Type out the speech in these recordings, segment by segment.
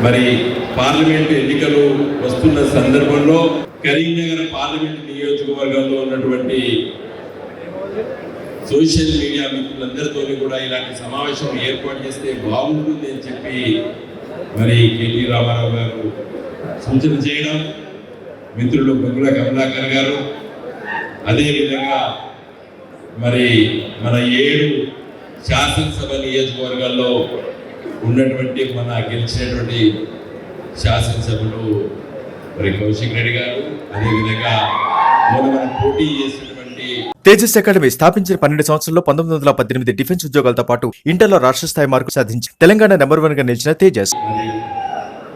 మరి పార్లమెంట్ ఎన్నికలు వస్తున్న సందర్భంలో కరీంనగర్ పార్లమెంట్ నియోజకవర్గంలో ఉన్నటువంటి సోషల్ మీడియా మిత్రులందరితో కూడా ఇలాంటి సమావేశం ఏర్పాటు చేస్తే బాగుంటుంది అని చెప్పి మరి కేటీ రామారావు గారు సూచన చేయడం, మిత్రులు బొగ్గుల కమలాకర్ గారు, అదేవిధంగా మరి మన 7 శాసనసభ నియోజకవర్గాల్లో ఉన్నటువంటి మన గెలిచినటువంటి శాసనసభలు మరి కౌశిక్ రెడ్డి గారు, అదేవిధంగా మనం పోటీ చేసినటువంటి తేజస్ అకాడమీ స్థాపించిన 12 సంవత్సరాల్లో 1918 డిఫెన్స్ ఉద్యోగాలతో పాటు ఇంటర్లో రాష్ట్ర స్థాయి మార్కు సాధించి తెలంగాణ నెంబర్ 1 గా నిలిచిన తేజస్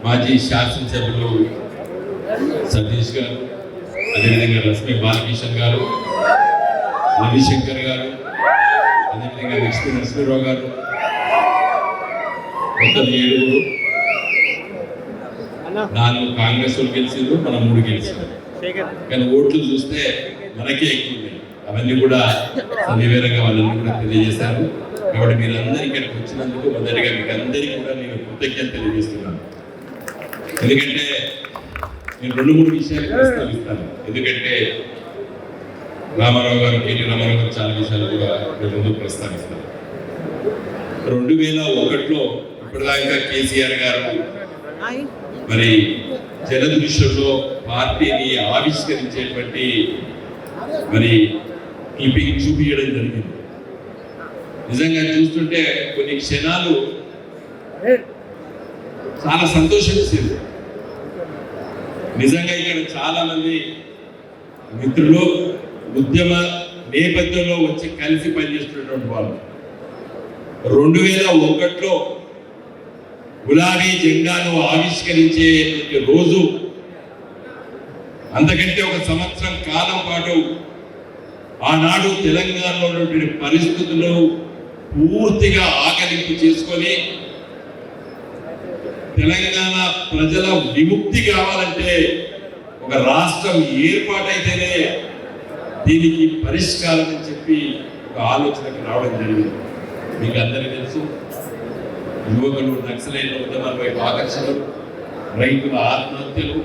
మాజీ శాసనసభ్యులు సతీష్ గారు, అదేవిధంగా లక్ష్మీ బాలకిషన్ గారు, రవిశంకర్ గారు, అదేవిధంగా లక్ష్మీ నరసింహరావు గారు, మొత్తం 7 4 కాంగ్రెస్ వాళ్ళు గెలిచిండ్రు, మనం 3 గెలిచిండ్రు. కానీ ఓట్లు చూస్తే మనకే ఎక్కువ ఉన్నాయి. అవన్నీ కూడా సవివరంగా వాళ్ళని కూడా తెలియజేశారు. కాబట్టి మీరు అందరూ ఇక్కడికి వచ్చినందుకు మొదటిగా మీకు అందరికీ కూడా నేను కృతజ్ఞత తెలియజేస్తున్నాను. ఎందుకంటే నేను 2-3 విషయాలు ప్రస్తావిస్తాను. ఎందుకంటే రామారావు గారు, కేటీ రామారావు గారు చాలా విషయాలు కూడా ముందు ప్రస్తావిస్తారు. 2001లో ఇప్పటిదాకా కేసీఆర్ గారు మరి జలదృశ్యంలో పార్టీని ఆవిష్కరించేటువంటి మరి క్లిప్పింగ్ చూపించడం జరిగింది. నిజంగా చూస్తుంటే కొన్ని క్షణాలు చాలా సంతోషం ఇచ్చింది. నిజంగా ఇక్కడ చాలా మంది మిత్రులు ఉద్యమ నేపథ్యంలో వచ్చి కలిసి పనిచేస్తున్నటువంటి వాళ్ళు 2001లో గులాబీ జెండాను ఆవిష్కరించేటువంటి రోజు, అంతకంటే 1 సంవత్సరం కాలం పాటు ఆనాడు తెలంగాణలో ఉన్నటువంటి పరిస్థితులు పూర్తిగా ఆకలింపు చేసుకొని తెలంగాణ ప్రజల విముక్తి కావాలంటే ఒక రాష్ట్రం ఏర్పాటైతేనే దీనికి పరిష్కారం అని చెప్పి ఒక ఆలోచనకు రావడం జరిగింది. మీకు అందరికీ తెలుసు, యువకులు నక్సలైట్ల ఉద్యమాల వైపు ఆకర్షణలు, రైతుల ఆత్మహత్యలు,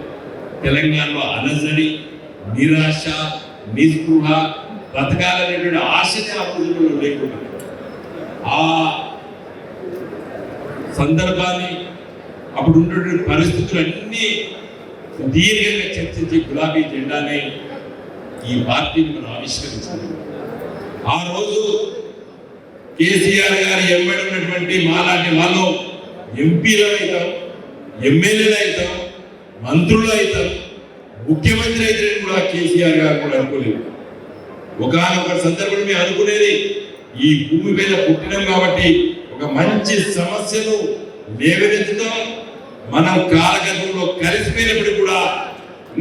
తెలంగాణలో అలజడి, నిరాశ, నిస్పృహ, బతకాలనేటువంటి ఆశనే అప్పుడు లేకుండా ఆ సందర్భాన్ని, అప్పుడు ఉన్నటువంటి పరిస్థితులన్నీ దీర్ఘంగా చర్చించి గులాబీ జెండాని ఈ పార్టీని మనం ఆవిష్కరించాలి. ఆ రోజు కేసీఆర్ గారు ఎంబడి ఉన్నటువంటి మాలాంటి వాళ్ళు ఎంపీలు అవుతాం, ఎమ్మెల్యేలు అవుతాం, మంత్రులు అవుతాం, ముఖ్యమంత్రి అయితే కూడా కేసీఆర్ గారు కూడా అనుకోలేదు. ఒకనొక సందర్భంలో మేము అనుకునేది ఈ భూమి మీద పుట్టినాం కాబట్టి ఒక మంచి సమస్యను లేవనెత్తుతాం, మనం కాలగర్భంలో కలిసిపోయినప్పుడు కూడా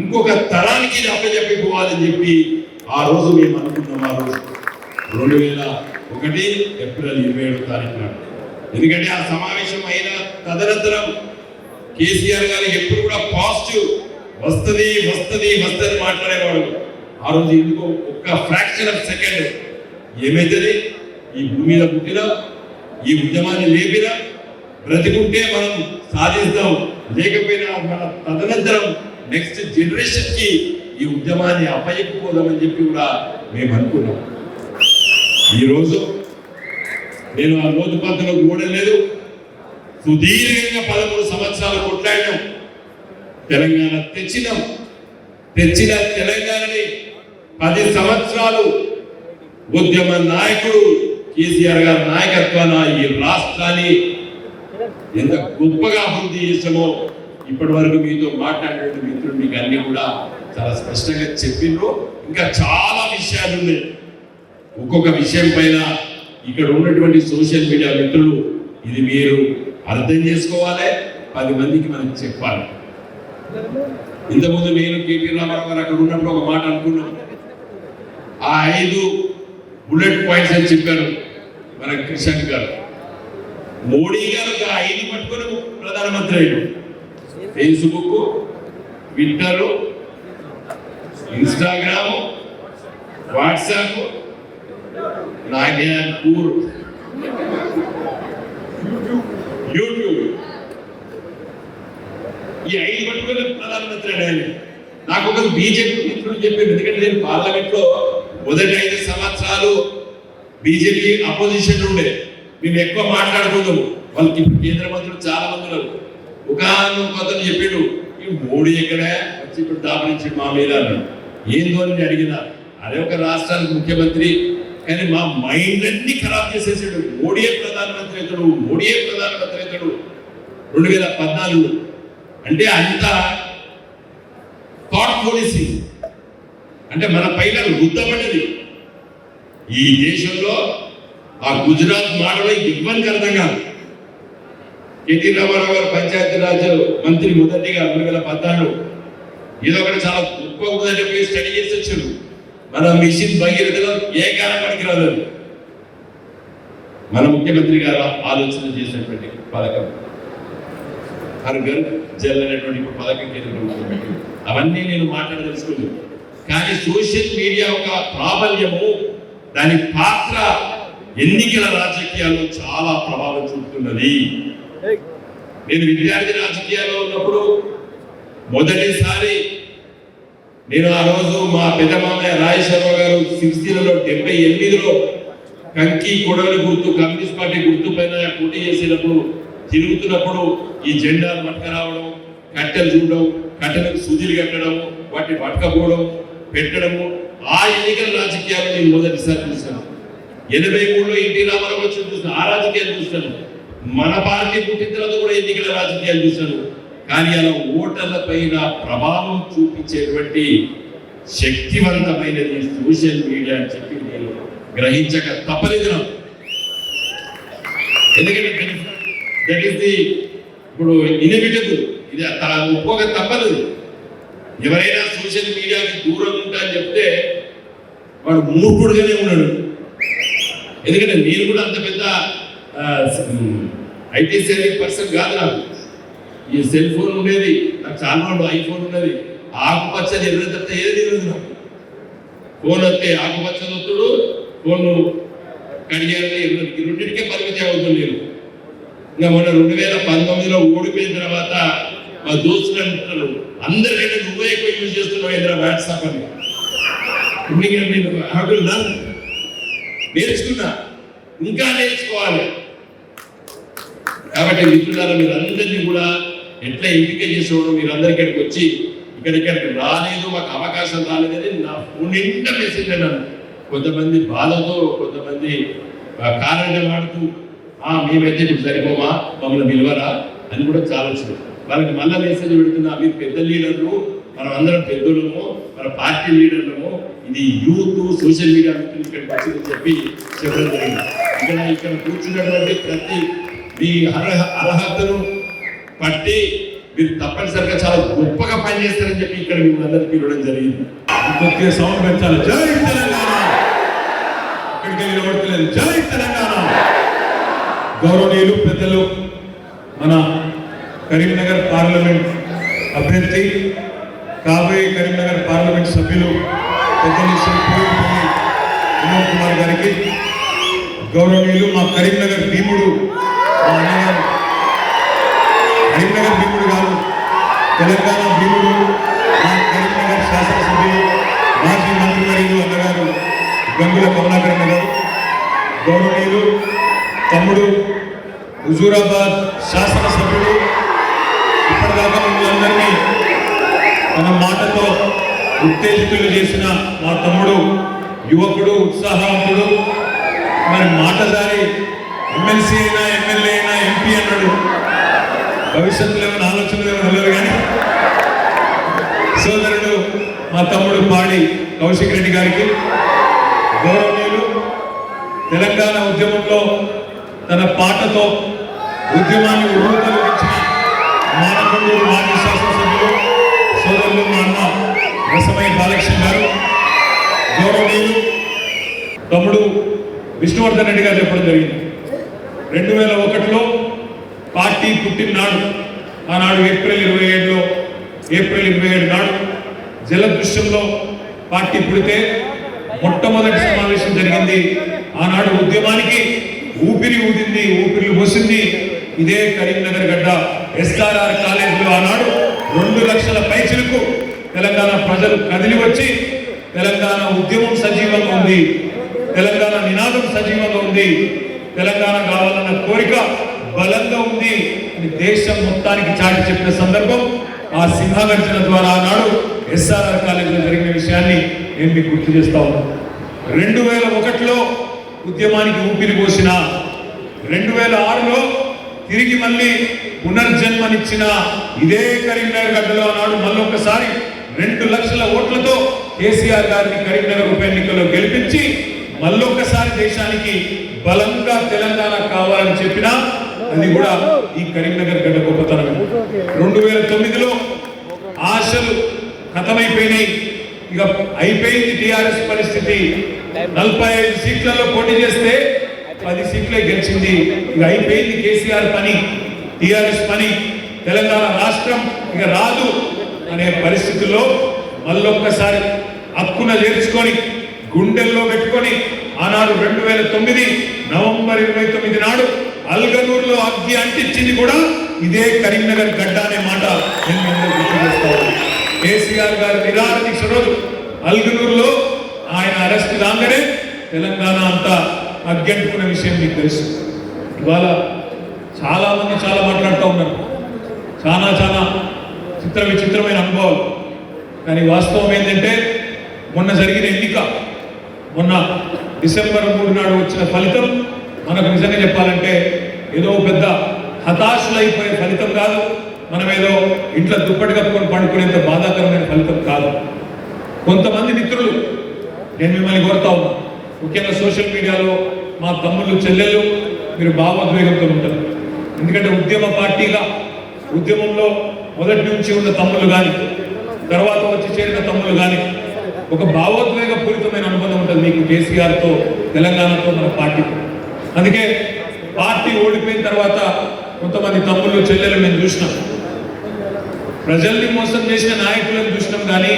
ఇంకొక తరానికి అప్పచెప్పిపోవాలని చెప్పి ఆ రోజు మేము అనుకున్నాం. ఆ రోజు 2001 ఏప్రిల్ 27వ తారీఖు నాడు. ఎందుకంటే ఆ సమావేశం అయిన తదనంతరం కేసీఆర్ గారు ఎప్పుడు కూడా పాజిటివ్ వస్తుంది వస్తుంది వస్తుంది మాట్లాడేవాడు. ఆ రోజు ఎందుకో ఒక్క ఫ్రాక్షన్ ఆఫ్ సెకండ్ ఏమైతుంది, ఈ భూమి మీద పుట్టినా, ఈ ఉద్యమాన్ని లేపినా, బ్రతికుంటే మనం సాధిస్తాం, లేకపోయినా మన తదనంతరం నెక్స్ట్ జనరేషన్ కి ఈ ఉద్యమాన్ని అప్పచెప్పుకోదామని చెప్పి కూడా మేము అనుకున్నాం. ఈరోజు నేను ఆ రోజు పద్ధతిలో ఓడలేదు. సుదీర్ఘంగా 13 సంవత్సరాలు కొట్లాడినాం, తెలంగాణ తెచ్చిన తెలంగాణని 10 సంవత్సరాలు ఉద్యమ నాయకుడు కేసీఆర్ గారి నాయకత్వాన ఈ రాష్ట్రాన్ని ఎంత గొప్పగా అభివృద్ధి చేసామో ఇప్పటి వరకు మీతో మాట్లాడిన మిత్రులు మీకు అన్ని కూడా చాలా స్పష్టంగా చెప్పిండ్రు. ఇంకా చాలా విషయాలు ఉన్నాయి. ఒక్కొక్క విషయం పైన ఇక్కడ ఉన్నటువంటి సోషల్ మీడియా మిత్రులు ఇది మీరు అర్థం చేసుకోవాలి, 10 మందికి మనం చెప్పాలి. ఇంతకుముందు నేను కేటీ రామారావు గారు అక్కడ ఉన్నప్పుడు ఒక మాట అనుకున్నాం. ఆ 5 బుల్లెట్ పాయింట్స్ అని చెప్పారు మన కిషన్ గారు. మోడీ గారు 5 పట్టుకొని ప్రధానమంత్రి అయ్యాడు. ఫేస్బుక్, ట్విట్టర్, ఇన్స్టాగ్రామ్, వాట్సాప్, నాగ్యాన్పూర్, యూట్యూబ్ ఈ 5 పట్టుకుని ప్రధానమంత్రి ఆయన. నాకు ఒక బీజేపీ మిత్రుడు చెప్పారు, ఎందుకంటే నేను పార్లమెంట్ లో మొదటి 5 సంవత్సరాలు బీజేపీ అపోజిషన్ ఉండే, మేము ఎక్కువ మాట్లాడుకుందాము. వాళ్ళకి ఇప్పుడు కేంద్ర మంత్రులు చాలా మంది ఉన్నారు. ఒక అతను చెప్పాడు, ఈ మోడీ ఎక్కడ వచ్చి ఇప్పుడు దాపరించి మా మీద అన్నాడు. ఏందో అని అడిగినా, అదే ఒక రాష్ట్రానికి ముఖ్యమంత్రి, కానీ మా మైండ్ అన్ని ఖరాబ్ చేసేసాడు. మోడీయే ప్రధానమంత్రి అవుతాడు, మోడీయే ప్రధానమంత్రి అవుతాడు 2014. అంటే అంత థాట్ పాలసీ అంటే మన పైన రుద్దబడ్డది. ఈ దేశంలో ఆ గుజరాత్ మోడల్ ఇవ్వని అర్థం కాదు. కేటీ రామారావు గారు పంచాయతీరాజ్ మంత్రి మొదటిగా 2014 ఏదో ఒకటి చాలా గొప్ప ఉందని చెప్పి స్టడీ చేసి వచ్చారు. మన మిషన్ భగీరథలో ఏ కాలం పనికి రాదు. మన ముఖ్యమంత్రి గారు ఆలోచన చేసినటువంటి పథకం హర్ ఘర్ జల్ అనేటువంటి పథకం కేంద్ర ప్రభుత్వం పెట్టింది. అవన్నీ నేను మాట్లాడదలుచుకోలేదు. కానీ సోషల్ మీడియా ఒక ప్రాబల్యము, దాని పాత్ర ఎన్నికల రాజకీయాల్లో చాలా ప్రభావం చూపుతున్నది. నేను విద్యార్థి రాజకీయాల్లో ఉన్నప్పుడు మొదటిసారి నేను ఆ రోజు మా పెద్ద మామయ్య రాజశర్మ గారు 78లో కంకి కొడవలి గుర్తు కమ్యూనిస్ట్ పార్టీ గుర్తు పైన పోటీ చేసినప్పుడు తిరుగుతున్నప్పుడు ఈ జెండాలు పట్టుకురావడం, కట్టెలు చూడడం, కట్టెలకు సూజీలు కట్టడం, వాటిని పట్టుకపోవడం, పెట్టడము, ఆ ఎన్నికల రాజకీయాలు నేను మొదటిసారి చూశాను. 83లో ఎన్టీ రామారావు వచ్చి చూసాను, ఆ రాజకీయాలు చూశాను. మన పార్టీ పుట్టిన తర్వాత కూడా ఎన్నికల రాజకీయాలు చూశాను. కానీ అలా ఓటర్ల పైన ప్రభావం చూపించేటువంటి శక్తివంతమైనది సోషల్ మీడియా అని చెప్పి నేను గ్రహించక తప్పలేదు. ఎందుకంటే దట్ ఈస్ ది ఇప్పుడు ఇన్ఎవిటబుల్, ఇది ఒక్కొక్క తప్పలేదు. ఎవరైనా సోషల్ మీడియాకి దూరం ఉంటా అని చెప్తే వాడు మూర్ఖుడుగానే ఉన్నాడు. ఎందుకంటే నేను కూడా అంత పెద్ద ఐటీ సేవింగ్ పర్సన్ కాదు. నాకు ఈ సెల్ ఫోన్ ఉండేది, నాకు చాలా ఐఫోన్ ఉన్నది. ఆకుపచ్చని ఎర్ర తప్ప ఏది తెలియదు నాకు. ఫోన్ వస్తే ఆకుపచ్చని వస్తుడు, ఫోన్ కడిగేది ఎర్రది, రెండింటికే పరిమితి అవుతుంది. నేను ఇంకా మొన్న 2019లో ఓడిపోయిన తర్వాత మా దోస్తులు అంటున్నారు, అందరికంటే నువ్వే ఎక్కువ యూజ్ చేస్తున్నావు ఇంద్ర వాట్సాప్ అని. నేను నేర్చుకున్నా, ఇంకా నేర్చుకోవాలి. కాబట్టి మిత్రులారా, మీరు అందరినీ కూడా ఎట్లా ఎంపిక చేసేవాడు, మీరు అందరికడికి వచ్చి ఇక్కడికి రాలేదు, మాకు అవకాశం రాలేదని నా ఫోన్ నిండా మెసేజ్ అన్నాను. కొంతమంది బాధతో, కొంతమంది కారణం ఆడుతూ మేమైతే నీకు సరిపోమా, మమ్మల్ని పిలవరా అని కూడా చాలా వచ్చింది. వాళ్ళకి మళ్ళా మెసేజ్ పెడుతున్నా, మీరు పెద్ద లీడర్లు, మనం అందరం పెద్దలము, మన పార్టీ లీడర్లము, ఇది యూత్ సోషల్ మీడియా ఇక్కడికి వచ్చిందని చెప్పి చెప్పడం జరిగింది. ఇక్కడ కూర్చున్నటువంటి ప్రతి మీ అర్హతను బట్టి మీరు తప్పనిసరిగా చాలా గొప్పగా పనిచేస్తారని చెప్పి ఇక్కడ మిమ్మల్ని అందరికీ ఇవ్వడం జరిగింది. కొద్దిగా సౌండ్ పెంచాలి. జై తెలంగాణ. ఇక్కడికి వెళ్ళి నిలబడతలేదు. జై తెలంగాణ. గౌరవనీయులు పెద్దలు, మన కరీంనగర్ పార్లమెంట్ అభ్యర్థి, కాబోయే కరీంనగర్ పార్లమెంట్ సభ్యులు పెద్దలు శ్రీ పూరిపల్లి వినోద్ కుమార్ గారికి, గౌరవనీయులు మా కరీంనగర్ భీముడు, మా అన్నగారు, కరీంనగర్ భీముడు కాదు తెలంగాణ భీముడు, మా కరీంనగర్ శాసనసభ్యులు మాజీ మంత్రివర్యులు అన్నగారు గంగుల కమలాకరణ గారు, గౌరవనీయులు తమ్ముడు హుజూరాబాద్ శాసనసభ్యుడు, ఇప్పటిదాకా మిమ్మల్ని తన మాటతో ఉత్తేజితులు చేసిన మా తమ్ముడు, యువకుడు, ఉత్సాహవంతుడు, మరి మాటదారి, ఎమ్మెల్సీ అయినా ఎమ్మెల్యే అయినా ఎంపీ అన్నాడు. భవిష్యత్తులో ఏమైనా ఆలోచనలు ఏమైనా తెలియదు కానీ సోదరుడు మా తమ్ముడు పాడి కౌశిక్ రెడ్డి గారికి, గౌరవనీయులు తెలంగాణ ఉద్యమంలో తన పాటతో ఉద్యమాన్ని ఉర్రూతలూగించిన మానకొండూరు మాజీ శాసనసభ్యులు సోదరులు మా అన్న రసమయ్య బాలకృష్ణ గారు, గౌరవనీయులు తమ్ముడు విష్ణువర్ధన్ రెడ్డి గారు చెప్పడం జరిగింది. 2001లో పార్టీ పుట్టిననాడు, ఆనాడు ఏప్రిల్ 27 నాడు జలదృశ్యంలో పార్టీ పుడితే మొట్టమొదటి సమావేశం జరిగింది. ఆనాడు ఉద్యమానికి ఊపిరి ఊదింది, ఊపిరి పోసింది ఇదే కరీంనగర్ గడ్డ ఎస్ఆర్ఆర్ కాలేజీలో. ఆనాడు 2 లక్షల పైచిలకు తెలంగాణ ప్రజలు కదిలి వచ్చి తెలంగాణ ఉద్యమం సజీవంగా ఉంది, తెలంగాణ నినాదం సజీవంగా ఉంది, తెలంగాణ కావాలన్న కోరిక బలంగా ఉంది అని దేశం మొత్తానికి చాటి చెప్పిన సందర్భం ఆ సింహగర్జన ద్వారా ఆనాడు ఎస్ఆర్ఆర్ కాలేజీలో జరిగిన విషయాన్ని నేను మీకు గుర్తు చేస్తా ఉన్నాను. 2001లో ఉద్యమానికి ఊపిరి పోసిన, 2006లో తిరిగి మళ్ళీ పునర్జన్మనిచ్చిన ఇదే కరీంనగర్ గడ్డలో ఆనాడు మళ్ళొక్కసారి 2 లక్షల ఓట్లతో కేసీఆర్ గారిని కరీంనగర్ ఉప ఎన్నికల్లో గెలిపించి మళ్ళొక్కసారి దేశానికి బలంగా తెలంగాణ కావాలని చెప్పినా అది కూడా ఈ కరీంనగర్ గడ్డ గొప్పతనం. 2009లో ఆశలు ఖతమైపోయినాయి, ఇక అయిపోయింది టిఆర్ఎస్ పరిస్థితి. 45 సీట్లలో పోటీ చేస్తే 10 సీట్లే గెలిచింది, ఇక అయిపోయింది కేసీఆర్ పని, టిఆర్ఎస్ పని, తెలంగాణ రాష్ట్రం ఇక రాదు అనే పరిస్థితుల్లో మళ్ళొక్కసారి హక్కున చేర్చుకొని గుండెల్లో పెట్టుకొని ఆనాడు 2009 నవంబర్ 29 నాడు అల్గనూరులో అగ్గి అంటించింది కూడా ఇదే కరీంనగర్ గడ్డ అనే మాట నేను గుర్తు చేస్తాను. కేసీఆర్ గారి నిరాహార దీక్ష రోజు అల్గనూరులో ఆయన అరెస్ట్ కాగానే తెలంగాణ అంతా అగ్గంటుకున్న విషయం మీకు తెలుసు. ఇవాళ చాలా మంది చాలా మాట్లాడుతూ ఉన్నారు, చాలా విచిత్రమైన అనుభవాలు. కానీ వాస్తవం ఏంటంటే మొన్న జరిగిన ఎన్నిక, మొన్న డిసెంబర్ 3 నాడు వచ్చిన ఫలితం మనకు నిజంగా చెప్పాలంటే ఏదో పెద్ద హతాశులైపోయే ఫలితం కాదు, మనం ఏదో ఇంట్లో దుప్పటి కప్పుకొని పండుకునేంత బాధాకరమైన ఫలితం కాదు. కొంతమంది మిత్రులు, నేను మిమ్మల్ని కోరుతా ఉన్నా, ముఖ్యంగా సోషల్ మీడియాలో మా తమ్ముళ్ళు చెల్లెళ్ళు మీరు భావోద్వేగంతో ఉంటారు. ఎందుకంటే ఉద్యమ పార్టీగా ఉద్యమంలో మొదటి నుంచి ఉన్న తమ్ముళ్ళు కానీ తర్వాత వచ్చి చేరిన తమ్ముళ్ళు కానీ ఒక భావోద్వేగపూరితమైన అనుబంధం ఉంటుంది మీకు కేసీఆర్తో, తెలంగాణతో, మన పార్టీతో. అందుకే పార్టీ ఓడిపోయిన తర్వాత కొంతమంది తమ్ముళ్ళు చెల్లెలు మేము చూసినాం, ప్రజల్ని మోసం చేసిన నాయకులను చూసినాం కానీ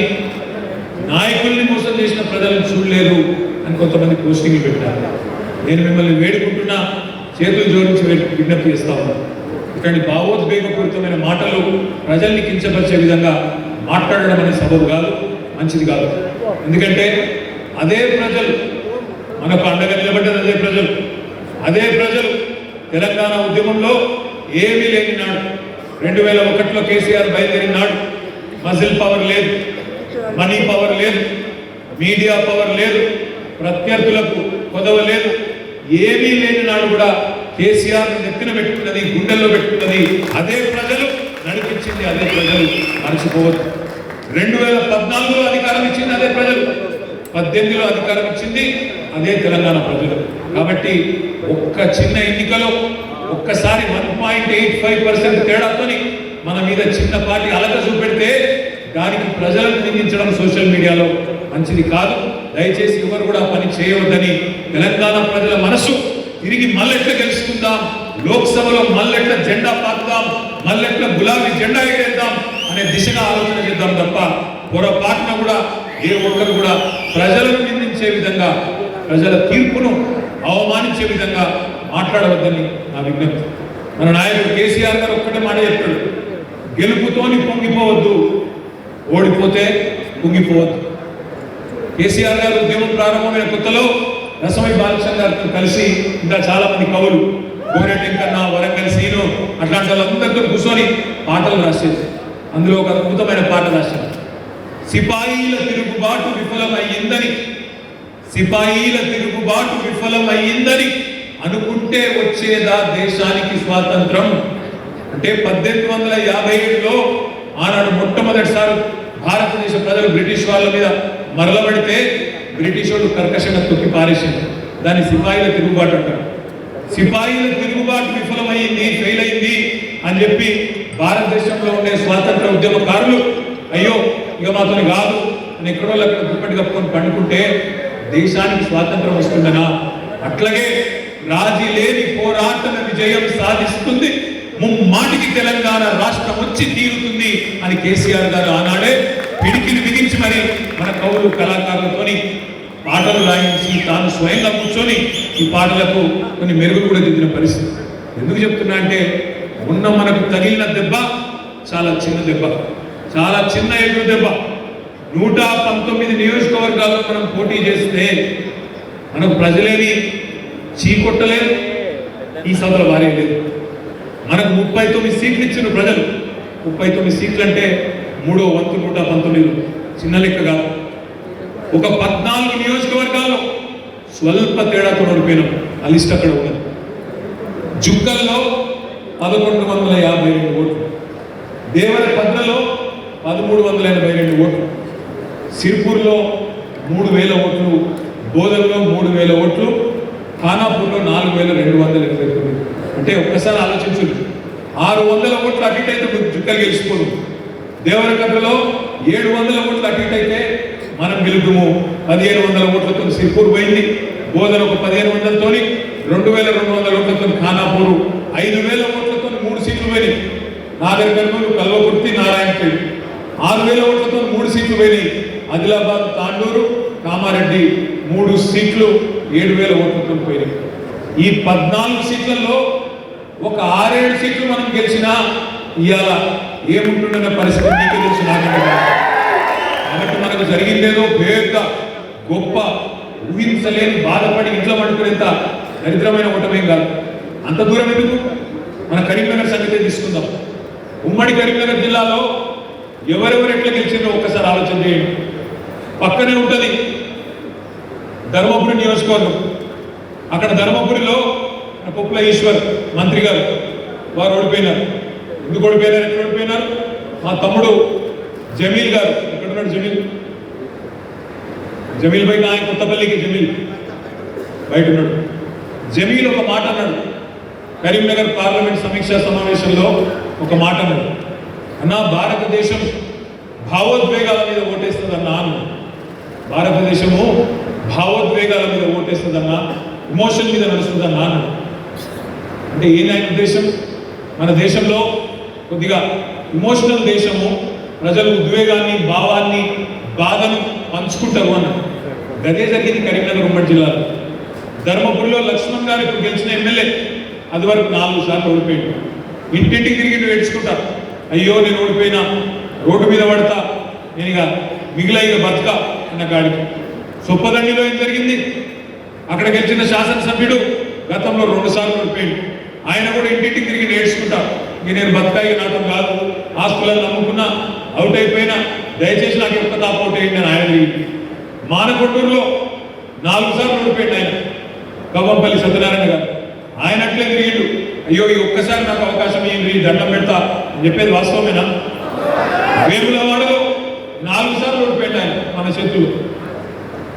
నాయకుల్ని మోసం చేసిన ప్రజలను చూడలేదు అని కొంతమంది పోస్టింగ్లు పెట్టారు. నేను మిమ్మల్ని వేడుకుంటున్నా, చేతులు జోడించి విజ్ఞప్తి చేస్తా ఉన్నాను, ఇట్లాంటి భావోద్వేగపూరితమైన మాటలు ప్రజల్ని కించపరిచే విధంగా మాట్లాడడం అనే సబబు కాదు, మంచిది కాదు. ఎందుకంటే అదే ప్రజలు మనకు అండగా నిలబడ్డది, అదే ప్రజలు తెలంగాణ ఉద్యమంలో ఏమీ లేని నాడు 2001లో కేసీఆర్ బయలుదేరిన నాడు మజిల్ పవర్ లేదు, మనీ పవర్ లేదు, మీడియా పవర్ లేదు, ప్రత్యర్థులకు కొదవ లేదు, ఏమీ లేని నాడు కూడా కేసీఆర్ నెత్తిన పెట్టుకున్నది, గుండెల్లో పెట్టుకున్నది అదే ప్రజలు, నడిపించింది అదే ప్రజలు, మర్చిపోవద్దు. 2014లో అధికారం ఇచ్చింది అదే ప్రజలు, 18లో అధికారం ఇచ్చింది అదే తెలంగాణ ప్రజలు. కాబట్టి ఒక్క చిన్న ఎన్నికలో ఒక్కసారి 1.85% తేడాతోని మన మీద చిన్నపాటి అలక చూపెడితే దానికి ప్రజలను నిందించడం సోషల్ మీడియాలో మంచిది కాదు. దయచేసి ఎవరు కూడా పని చేయవద్దని, తెలంగాణ ప్రజల మనసు తిరిగి మల్లెట్ల గెలుచుకుందాం, లోక్సభలో మల్లెట్ల జెండా పాతుదాం, మల్లెట్ల గులాబీ జెండా ఎగేద్దాం అనే దిశగా ఆలోచన చేద్దాం తప్ప పొరపాటున కూడా ఏ ఒక్కరు కూడా ప్రజలను నిందించే విధంగా, ప్రజల తీర్పును అవమానించే విధంగా మాట్లాడవద్దని నా విజ్ఞప్తి. మన నాయకుడు కేసీఆర్ గారు ఒక్కటే మాట చెప్తాడు, గెలుపుతోని పొంగిపోవద్దు, ఓడిపోతే పొంగిపోవద్దు. కేసీఆర్ గారు ఉద్యమం ప్రారంభమైన కొత్తలో రసమై బాలకృష్ణ గారితో కలిసి ఇంకా చాలా మంది కవులు, గోరెటెంకన్న, వరంగల్ సీను, అట్లాంటి వాళ్ళందరితో కూర్చొని పాటలు రాసేది. అందులో ఒక అద్భుతమైన పాట రాశారు, సిపాయిల తిరుగుబాటు విఫలమయ్యిందని, సిపాయిల తిరుగుబాటు విఫలమయ్యిందని అనుకుంటే వచ్చేదా దేశానికి స్వాతంత్రం. అంటే 1857లో ఆనాడు మొట్టమొదటిసారి భారతదేశ ప్రజలు బ్రిటిష్ వాళ్ళ మీద మరలబడితే బ్రిటిష్ వాళ్ళు కర్కశంగా తొక్కి పారేసింది, దాన్ని సిపాయిల తిరుగుబాటు అంటారు. సిపాయిల తిరుగుబాటు విఫలమైంది, ఫెయిల్ అయింది అని చెప్పి భారతదేశంలో ఉండే స్వాతంత్ర ఉద్యమకారులు అయ్యో ఇక మాతోని కాదు అని ఎక్కడో అక్కడ దుప్పటి కప్పుకొని పండుకుంటే దేశానికి స్వాతంత్రం వస్తుందనా? అట్లాగే రాజీ లేని పోరాటం విజయం సాధిస్తుంది, ముమ్మాటికి తెలంగాణ రాష్ట్రం వచ్చి తీరుతుంది అని కేసీఆర్ గారు ఆనాడే పిడికిని బిగించి మరి మన కవులు కళాకారులతోని పాటలు రాయించి తాను స్వయంగా కూర్చొని ఈ పాటలకు కొన్ని మెరుగులు కూడా దిద్దిన పరిస్థితి. ఎందుకు చెప్తున్నా అంటే ఉన్న మనకు తగిలిన దెబ్బ చాలా చిన్న దెబ్బ. చాలా చిన్న ఎదురు దెబ్బ. 119 నియోజకవర్గాల్లో మనం పోటీ చేస్తే మనకు ప్రజలేని చీకొట్టలేదు, ఈ సభల వారే లేదు. మనకు 39 సీట్లు ఇచ్చిన ప్రజలు. 39 సీట్లు అంటే 3వ వంతు 119 చిన్న లెక్క కాదు. ఒక 14 నియోజకవర్గాల్లో స్వల్ప తేడాతో ఓడిపోయినాం. ఆ లిస్ట్ అక్కడ ఉన్నది. జుక్కల్లో 1152 ఓట్లు, దేవరపద్రలో 1382 ఓట్లు, సిర్పూర్లో 3000 ఓట్లు, బోధనలో 3000 ఓట్లు, ఖానాపూర్లో 4229. అంటే ఒక్కసారి ఆలోచించు, 600 ఓట్లు అటు ఇటు అయితే జుక్కలు గెలిచిపోదు. దేవరకద్రలో 700 ఓట్లు అటు ఇటు అయితే మనం గెలుపుము. 1500 ఓట్లతో సిర్పూర్ పోయింది. బోధన ఒక 1500తో, 2200 ఓట్లతో ఖానాపూర్, 5000 ఓట్లతో 3 సీట్లు పోయినాయి. నాగర్ కర్నూలు, కల్వకుర్తి, నారాయణపేట 6000 ఓట్లతో 3 సీట్లు పోయినాయి. ఆదిలాబాద్, తాండూరు, కామారెడ్డి 3 సీట్లు 7000 ఓట్లతో పోయినాయి. ఈ 14 సీట్లలో ఒక 6-7 సీట్లు మనం గెలిచినా ఇవాళ ఏముంటుందన్న పరిస్థితి మీకే తెలుసు, నాకంటే. కాబట్టి మనకు జరిగిందేదో పెద్ద గొప్ప ఊహించలేని బాధపడి ఇంట్లో పడుకునేంత దరిద్రమైన ఓటమేం కాదు. అంత దూరం ఎందుకు? మన కరీంనగర్ సంగతి తీసుకుందాం. ఉమ్మడి కరీంనగర్ జిల్లాలో ఎవరెవరు ఎట్లా గెలిచిందో ఒక్కసారి ఆలోచన చేయండి. పక్కనే ఉంటుంది ధర్మపురి నియోజకవర్గం. అక్కడ ధర్మపురిలో పొప్పుల ఈశ్వర్ మంత్రి గారు వారు ఓడిపోయినారు. ఎందుకు ఓడిపోయినారు, ఎక్కడ ఓడిపోయినారు? మా తమ్ముడు జమీల్ గారు, ఎక్కడున్నాడు జమీల్ బయట, ఆయన కొత్తపల్లికి జమీల్ బయట ఉన్నాడు. జమీల్ ఒక మాట అన్నాడు కరీంనగర్ పార్లమెంట్ సమీక్షా సమావేశంలో. ఒక మాట అన్నాడు, అన్నా భారతదేశం భావోద్వేగాల మీద ఓటేస్తుందన్నా అన్నాడు. భారతదేశము భావోద్వేగాల మీద ఓటేస్తుందన్నా, ఇమోషన్ మీద నడుస్తుందన్నా అన్నాడు. అంటే ఏంటంటే ఉద్దేశం, మన దేశంలో కొద్దిగా ఇమోషనల్ దేశము, ప్రజలు ఉద్వేగాన్ని, భావాన్ని, బాధను పంచుకుంటారు అన్నాడు. గదే జరిగింది కరీంనగర్ ఉమ్మడి జిల్లాలో. ధర్మపురిలో లక్ష్మణ్ గారు ఇప్పుడు గెలిచిన ఎమ్మెల్యే అది వరకు 4 సార్లు ఓడిపోయాడు. ఇంటింటికి తిరిగి ఏడ్చుకుంటారు, అయ్యో నేను ఓడిపోయినా, రోడ్డు మీద పడతా, నేను ఇక మిగిలిన బతుక అన్న గాడికి. సొప్పదండిలో ఏం జరిగింది? అక్కడ గెలిచిన శాసనసభ్యుడు గతంలో 2 సార్లు ఓడిపోయాడు. ఆయన కూడా ఇంటింటికి తిరిగి నేర్చుకుంటారు, ఇక నేను బతుకాయి నాటం కాదు, ఆస్తులను నమ్ముకున్నా, అవుట్ అయిపోయినా, దయచేసి నాకు ఒక్క తాపు అవుట్ అయ్యింది అని ఆయన తిరిగి. మానకొండూరులో 4 సార్లు ఓడిపోయాడు ఆయన, కవ్వంపల్లి సత్యనారాయణ గారు. ఆయన అట్లే తిరిగిండు, అయ్యో ఈ ఒక్కసారి నాకు అవకాశం ఏంటి, దండం పెడతా అని చెప్పేది వాస్తవమేనా? వేములవాడలో 4 సార్లు ఓడిపోయాడు ఆయన మన శత్రువు,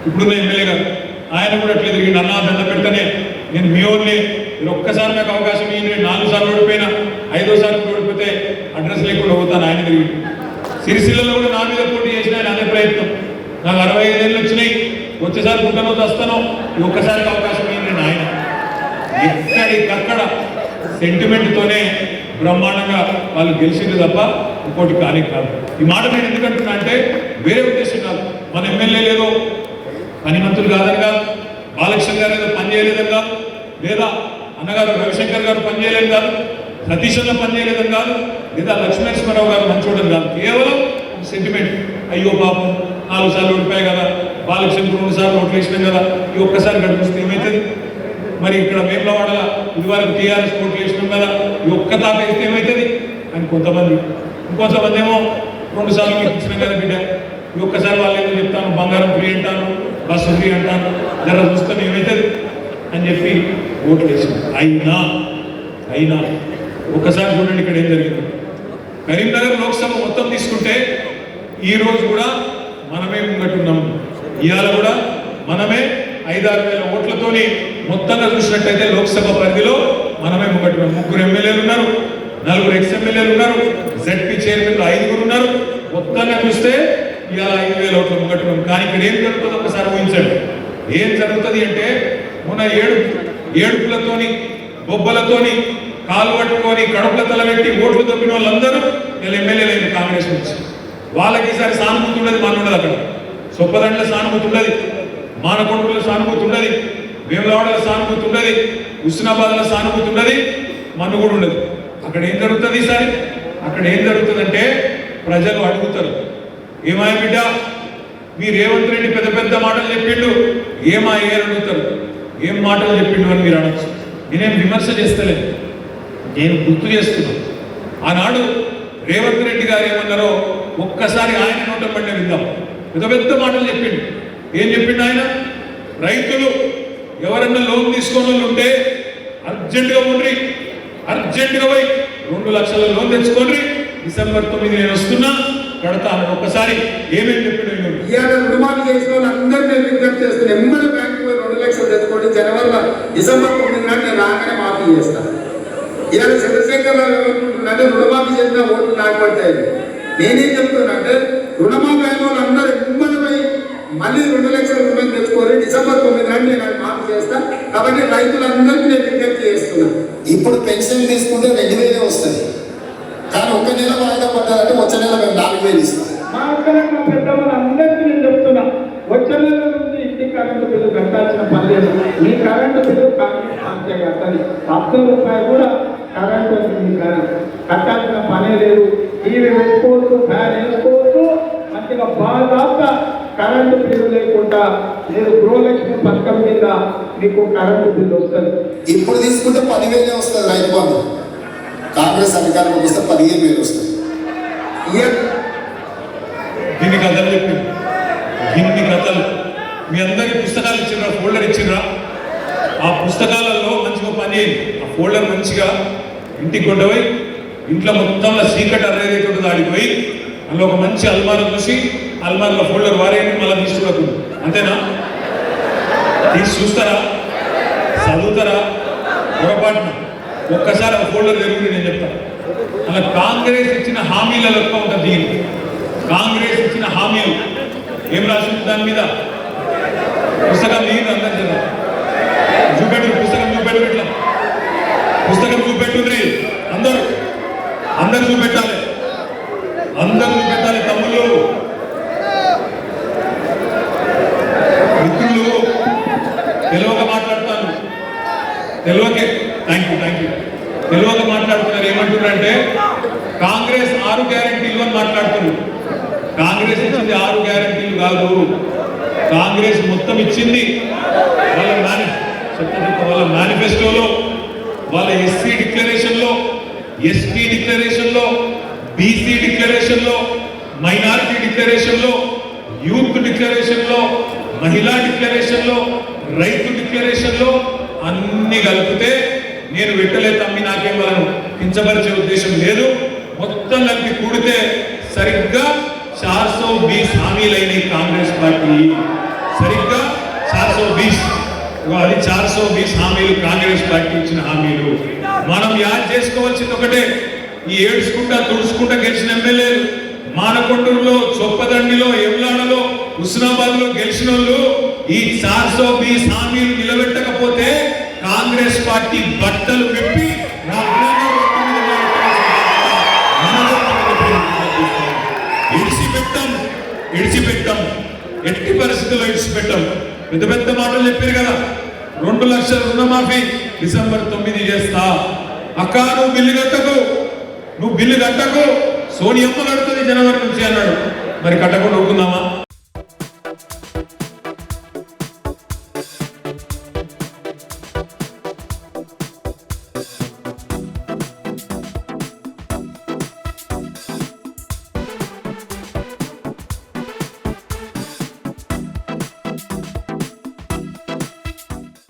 ఇప్పుడున్న ఎమ్మెల్యే గారు. ఆయన కూడా అట్లే తిరిగిండు, అన్నా దండం పెడతానే నేను మీ ఓన్లీ, మీరు ఒక్కసారి నాకు అవకాశం ఏంటి, 4 సార్లు ఓడిపోయినా, 5వ సార్లు ఓడిపోతే అడ్రస్ లేకుండా పోతాను ఆయన తిరిగి. సిరిసిల్లలో కూడా నా మీద పోటీ చేసిన ఆయన అదే ప్రయత్నం, నాకు 65 ఏళ్ళు వచ్చినాయి, వచ్చేసారి పుట్టనో వస్తానో, ఒక్కసారికి అవకాశం ఏంటి ఆయన. ఎక్కడికక్కడ సెంటిమెంట్తోనే బ్రహ్మాండంగా వాళ్ళు గెలిచింది తప్ప ఇంకోటి కానీ కాదు. ఈ మాట నేను ఎందుకంటున్నా అంటే వేరే ఉద్దేశం కాదు. మన ఎమ్మెల్యే లేదో పనిమంతులు కాదని కాదు, బాలకృష్ణ గారు ఏదో పని చేయలేదని కాదు, లేదా అన్నగారు రవిశంకర్ గారు పని చేయలేదు కాదు, సతీశ్వర పని చేయలేదని కాదు, లేదా లక్ష్మీనరసింహారావు గారు మంచోడని కాదు. కేవలం సెంటిమెంట్, అయ్యో పాపం 4 సార్లు ఓడిపోయాయి కదా, బాలకృష్ణ 2 సార్లు ఓట్లు వేసినాం కదా, ఈ ఒక్కసారి గడిపిస్తే ఏమవుతుంది? మరి ఇక్కడ వేములవాడల ఇదివరకు టీఆర్ఎస్ ఓట్లు వేసినాం కదా, ఈ ఒక్క తాత వేస్తే ఏమవుతుంది అని కొంతమంది. ఇంకొంతమంది ఏమో 2 సార్లు మీకు ఇచ్చినాం కదా బిడ్డ, ఈ ఒక్కసారి వాళ్ళు ఏదో చెప్తాను, బంగారం ఫ్రీ అంటాను, బస్సు ఫ్రీ అంటాను, జర చూస్తాను ఏమవుతుంది అని చెప్పి ఓట్లు వేసింది. అయినా ఒక్కసారి చూడండి ఇక్కడ ఏం జరిగింది. కరీంనగర్ లోక్సభ మొత్తం తీసుకుంటే ఈ రోజు కూడా మనమే ముంగట్టున్నాము. ఇవాళ కూడా మనమే 5-6 వేల ఓట్లతోని మొత్తంగా చూసినట్టయితే లోక్సభ పరిధిలో మనమే ముంగట్టున్నాం. 3 ఎమ్మెల్యేలు ఉన్నారు, 4 ఎక్స్ ఎమ్మెల్యేలు ఉన్నారు, జెడ్పీ చైర్మన్లు 5 ఉన్నారు. మొత్తంగా చూస్తే ఇవాళ 5,000 ఓట్ల ముంగట్టున్నాం. కానీ ఇక్కడ ఏం జరుగుతుందో ఒకసారి ఊహించండి. ఏం జరుగుతుంది అంటే మొన్న ఏడుపులతోని, బొబ్బలతోని, కాలు పట్టుకొని, కడుపుల తలబెట్టి ఓట్లు తప్పిన వాళ్ళందరూ వీళ్ళు ఎమ్మెల్యేలు అయింది కాంగ్రెస్ నుంచి. వాళ్ళకి ఈసారి సానుభూతి ఉండదు, మన ఉండదు. అక్కడ సొప్పదండ్ల సానుభూతి ఉండదు, మానకొండలో సానుభూతి ఉండదు, వేములవాడలో సానుభూతి ఉండదు, హుస్నాబాద్లో సానుభూతి ఉండదు, మన కూడా ఉండదు. అక్కడ ఏం జరుగుతుంది ఈసారి? అక్కడ ఏం జరుగుతుందంటే ప్రజలు అడుగుతారు, ఏమాయ బిడ్డ మీ రేవంత్ రెడ్డి పెద్ద పెద్ద మాటలు చెప్పిండు, ఏమాయే అని అడుగుతారు. ఏం మాటలు చెప్పిండు అని మీరు అనొచ్చు. నేనేం విమర్శ చేస్తలేదు, నేను గుర్తు చేస్తున్నాను. ఆనాడు రేవంత్ రెడ్డి గారు ఏమన్నారో ఒక్కసారి ఆయన నోట పడిన విందాం. పెద్ద పెద్ద మాటలు చెప్పిండు. ఏం చెప్పిండు ఆయన? రైతులు ఎవరన్నా లోన్ తీసుకొని వాళ్ళు ఉంటే అర్జెంటుగా ఉండ్రి, అర్జెంటుగా పోయి 2 లక్షల లోన్ తెచ్చుకోండి, డిసెంబర్ 9 నేను వస్తున్నా కడతాను. ఒక్కసారి ఏమేమి చెప్పిండు? ఇవాళ రుణమాఫీ చేసిన వాళ్ళందరినీ విజ్ఞప్తి చేస్తున్నాను. ఎమ్మడి బ్యాంకు 2 లక్షలు తెచ్చుకోండి, జనవరిలో డిసెంబర్ 9 నాడు నేను రాగానే మాఫీ చేస్తాను. ఇవాళ చంద్రశేఖర్ రావు ఏమనుకుంటున్నారంటే రుణమాఫీ చేసిన ఓట్లు నాకు పడతాయి. నేనేం చెప్తున్నా అంటే రుణమాఫీ అయిన వాళ్ళందరూ ఎమ్మడి పోయి మళ్ళీ 2 లక్షల రూపాయలు తెచ్చుకోవాలి, డిసెంబర్ 9 నాడు నేను మాఫీ చేస్తాను. కాబట్టి రైతులందరికీ నేను విజ్ఞప్తి చేస్తున్నాను. ఇప్పుడు పెన్షన్ తీసుకుంటే 2000 వస్తుంది, కానీ ఒక నెల వాయిదా పడ్డారంటే వచ్చే నెల మేము 4000 ఇస్తాం. మా అక్కడ మా పెద్దవాళ్ళందరికీ నేను చెప్తున్నా, వచ్చే నెల నుంచి ఇంటి కరెంటు బిల్లు కట్టాల్సిన పని లేదు. మీ కరెంటు బిల్లు అంతే కట్టాలి. 10 రూపాయలు కూడా కరెంటు కట్టాల్సిన పనే లేదు. టీవీ పెట్టుకోవచ్చు, ఫ్యాన్ వేసుకోవచ్చు, మంచిగా బాగా కరెంటు బిల్లు లేకుండా మీరు గృహలక్ష్మి పథకం కింద మీకు కరెంటు బిల్లు వస్తుంది. ఇప్పుడు తీసుకుంటే 10,000 వస్తుంది రైతు బంధు. కాంగ్రెస్ అధికారంలోకి వస్తే 15,000 వస్తుంది. ఇన్ని కథలు చెప్పింది, ఇన్ని కథలు. మీ అందరికి పుస్తకాలు ఇచ్చిర్రా, ఫోల్డర్ ఇచ్చిర్రా? ఆ పుస్తకాలలో మంచిగా పని అయింది. ఆ ఫోల్డర్ మంచిగా ఇంటికి కొట్టపోయి ఇంట్లో మొత్తంలో చీకటి అర్రేటట్టు దాడిపోయి అందులో ఒక మంచి అల్మార చూసి అల్మార్లో ఫోల్డర్ వారేయండి, మళ్ళీ తీసుకురాకుండా. అంతేనా? తీసి చూస్తారా, చదువుతారా? పొరపాటున ఒక్కసారి ఆ ఫోల్డర్ జరుగుతుంది. నేను చెప్తాను, అలా కాంగ్రెస్ ఇచ్చిన హామీల లెక్క ఉంటుంది. దీన్ని కాంగ్రెస్ ఇచ్చిన హామీలు ఏం రాసింది దాని మీద? పుస్తకం లేదు, అందరు కదా చూపెట్టు, పుస్తకం చూపెట్టు, ఇట్లా పుస్తకం చూపెట్టుండ్రి. అందరు చూపెట్టాలి, అందరు చూపెట్టాలి. తమ్ముళ్ళు మిత్రులు తెలుగుగా మాట్లాడతాను, తెలుగుకే థ్యాంక్ యూ తెలుగుగా మాట్లాడుతున్నారు. ఏమంటున్నారంటే కాంగ్రెస్ 6 గ్యారెంటీలు అని మాట్లాడుతున్నారు. కాంగ్రెస్ ఇచ్చింది 6 గ్యారెంటీలు కాదు, కాంగ్రెస్ మొత్తం ఇచ్చింది వాళ్ళ మేనిఫెస్టోలో, వాళ్ళ ఎస్సీ డిక్లరేషన్లో, ఎస్టీ డిక్లరేషన్లో, బీసీ డిక్లరేషన్లో, మైనారిటీ డిక్లరేషన్లో, యూత్ డిక్లరేషన్లో, మహిళా డిక్లరేషన్లో, రైతు డిక్లరేషన్లో అన్ని కలిపితే నేను పెట్టలే తమ్మి, నాకేం వాళ్ళను కించపరిచే ఉద్దేశం లేదు. మొత్తం కలిపి కూడితే సరిగ్గా 420 హామీలైన కాంగ్రెస్ పార్టీ, సరిగ్గా 420. అది 420 హామీలు కాంగ్రెస్ పార్టీ ఇచ్చిన హామీలు. మనం యాద్ చేసుకోవాల్సింది ఒకటే, ఈ ఏడ్చుకుంటా తుడుచుకుంటా గెలిచిన ఎమ్మెల్యేలు మానకొండూరులో, చొప్పదండిలో, ఎమ్లాడలో, హుస్నాబాద్ లో గెలిచిన వాళ్ళు ఈ 420 హామీలు నిలబెట్టకపోతే కాంగ్రెస్ పార్టీ బట్టలు విప్పి ఇడిచిపెట్టాం, ఎట్టి పరిస్థితుల్లో ఇడిచిపెట్టాం. పెద్ద పెద్ద మాటలు చెప్పారు కదా, 2 లక్షల రుణమాఫీ డిసెంబర్ 9 చేస్తా. అక్క నువ్వు బిల్లు కట్టకు, సోనియమ్మ కడుతుంది జనవరి నుంచి అన్నాడు. మరి కట్టకుండా ఊరుకుందామా?